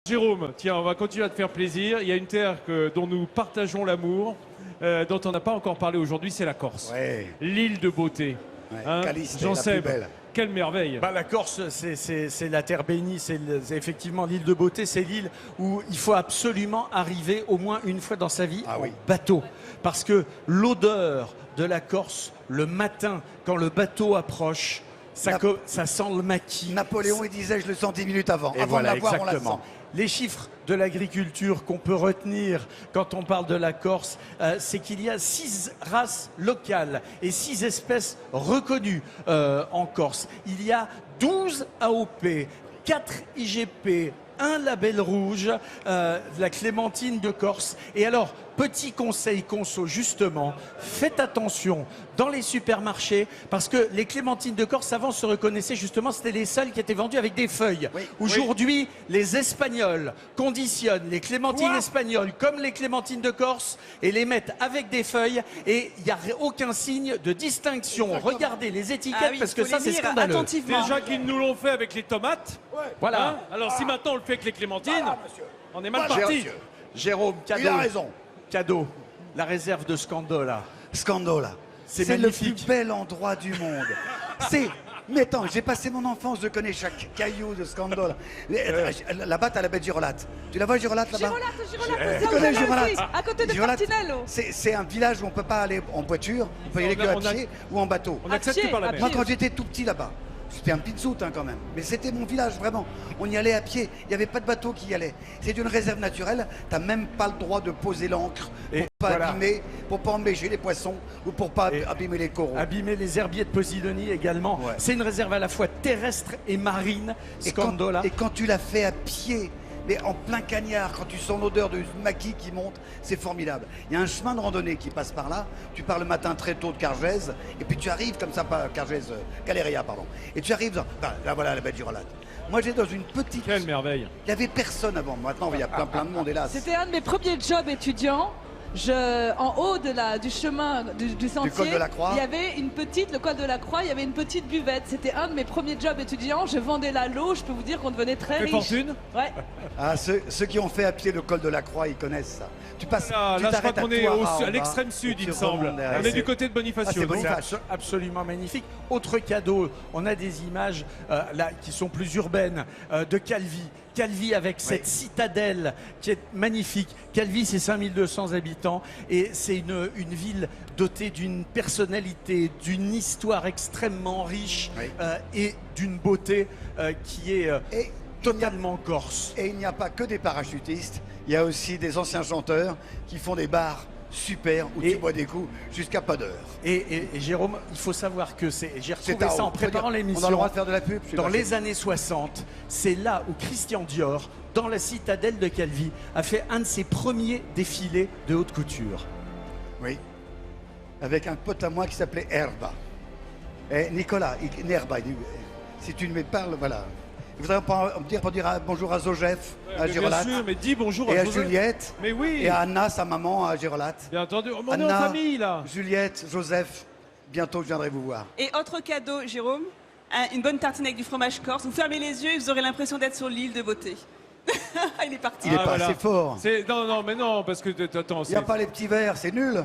Jérôme, tiens, on va continuer à te faire plaisir. Il y a une terre dont nous partageons l'amour, dont on n'a pas encore parlé aujourd'hui, c'est la Corse. Ouais. L'île de beauté. Ouais. Hein, Caliste, Jean la plus Seb, belle. quelle merveille. Bah, la Corse, c'est la terre bénie, c'est effectivement l'île de beauté, c'est l'île où il faut absolument arriver au moins une fois dans sa vie Ah en oui. bateau. Parce que l'odeur de la Corse, le matin, quand le bateau approche, ça sent le maquis. Napoléon, il disait, je le sens 10 minutes avant. Et Avant voilà, de la voir, on la exactement. sent. Les chiffres de l'agriculture qu'on peut retenir quand on parle de la Corse, c'est qu'il y a 6 races locales et 6 espèces reconnues en Corse. Il y a 12 AOP, 4 IGP, un label rouge, la clémentine de Corse. Et alors, petit conseil conso, justement, faites attention dans les supermarchés, parce que les clémentines de Corse, avant, se reconnaissaient justement, c'était les seules qui étaient vendues avec des feuilles. Oui. Aujourd'hui, les Espagnols conditionnent les clémentines espagnoles comme les clémentines de Corse et les mettent avec des feuilles, et il n'y a aucun signe de distinction. Regardez les étiquettes, Ah oui, parce que faut ça, les c'est lire scandaleux. attentivement. Déjà qu'ils nous l'ont fait avec les tomates. Voilà. Hein, alors si maintenant on le fait avec les clémentines, on est mal Voilà, parti. monsieur. Jérôme, cadeau. Il a raison. Cadeau. La réserve de Scandola. Scandola. C'est le magnifique. plus bel endroit du monde. C'est... Mais attends, j'ai passé mon enfance, je connais chaque caillou de Scandola. Là-bas, t'as la baie de Girolate. Tu la vois, Girolate, là-bas? Girolate, Tu connais Girolate? à côté de Girolate, Portinello. c'est un village où on peut pas aller en voiture, on peut y aller que à pied ou en bateau. On accepte pied, par la à mer. Moi, quand j'étais tout petit là-bas, c'était un pizzout quand même, mais c'était mon village vraiment. On y allait à pied, il n'y avait pas de bateau qui y allait. C'est une réserve naturelle, t'as même pas le droit de poser l'ancre pour Et pas voilà. abîmer, pour pas embêcher les poissons ou pour pas Et abîmer les coraux. Abîmer les herbiers de Posidonie également. Ouais. C'est une réserve à la fois terrestre et marine, Scandola. Et quand tu l'as fait à pied, mais en plein cagnard, quand tu sens l'odeur de maquis qui monte, c'est formidable. Il y a un chemin de randonnée qui passe par là. Tu pars le matin très tôt de Cargèse, et puis tu arrives comme ça, pas Cargèse, Galéria, pardon. Et tu arrives dans... Enfin, là voilà la baie de Girolate. Moi j'étais dans une petite... Quelle merveille. Il n'y avait personne avant. Maintenant il y a plein de monde, hélas. C'était un de mes premiers jobs étudiants. En haut du chemin du sentier, col de la Croix. il y avait le col de la Croix, il y avait une petite buvette. C'était un de mes premiers jobs étudiants. Je vendais là l'eau. Je peux vous dire qu'on devenait très Fait riche. fortune. Ouais. Ah, ceux qui ont fait à pied le col de la Croix, ils connaissent ça. Tu passes, Là, tu je crois t'arrêtes qu'on est Touara, à en bas, l'extrême sud, et il tu me semble. remontes derrière. On est du côté de Bonifacio. c'est non Boniface. Absolument magnifique. Autre cadeau, on a des images là qui sont plus urbaines de Calvi. Calvi avec cette citadelle qui est magnifique. Calvi, c'est 5200 habitants et c'est une ville dotée d'une personnalité, d'une histoire extrêmement riche Oui. Et d'une beauté qui est Et totalement corse. Et il n'y a pas que des parachutistes, il y a aussi des anciens chanteurs qui font des bars super où Et- tu bois des coups jusqu'à pas d'heure. Et Jérôme, il faut savoir que j'ai retrouvé C'est ça en on peut préparant dire- l'émission. On a le droit de faire de la pub. je sais Dans pas. les années 60, c'est là où Christian Dior, dans la citadelle de Calvi, a fait un de ses premiers défilés de haute couture. Oui. Avec un pote à moi qui s'appelait Herba. Et Nicolas, Herba, il dit, si tu me parles, voilà. Je voudrais pour dire bonjour à Zogef, à Mais bien Girolate, sûr, mais dis bonjour et à Joseph. Juliette, Mais oui. et à Anna, sa maman, à Girolate. Bien entendu. Oh, on est en famille là. Juliette, Joseph, bientôt je viendrai vous voir. Et autre cadeau, Jérôme, une bonne tartine avec du fromage corse. Vous fermez les yeux et vous aurez l'impression d'être sur l'île de beauté. Il est parti. Il est pas assez fort. Non, mais non, parce que attends, Il n'y a pas les petits verres, c'est nul.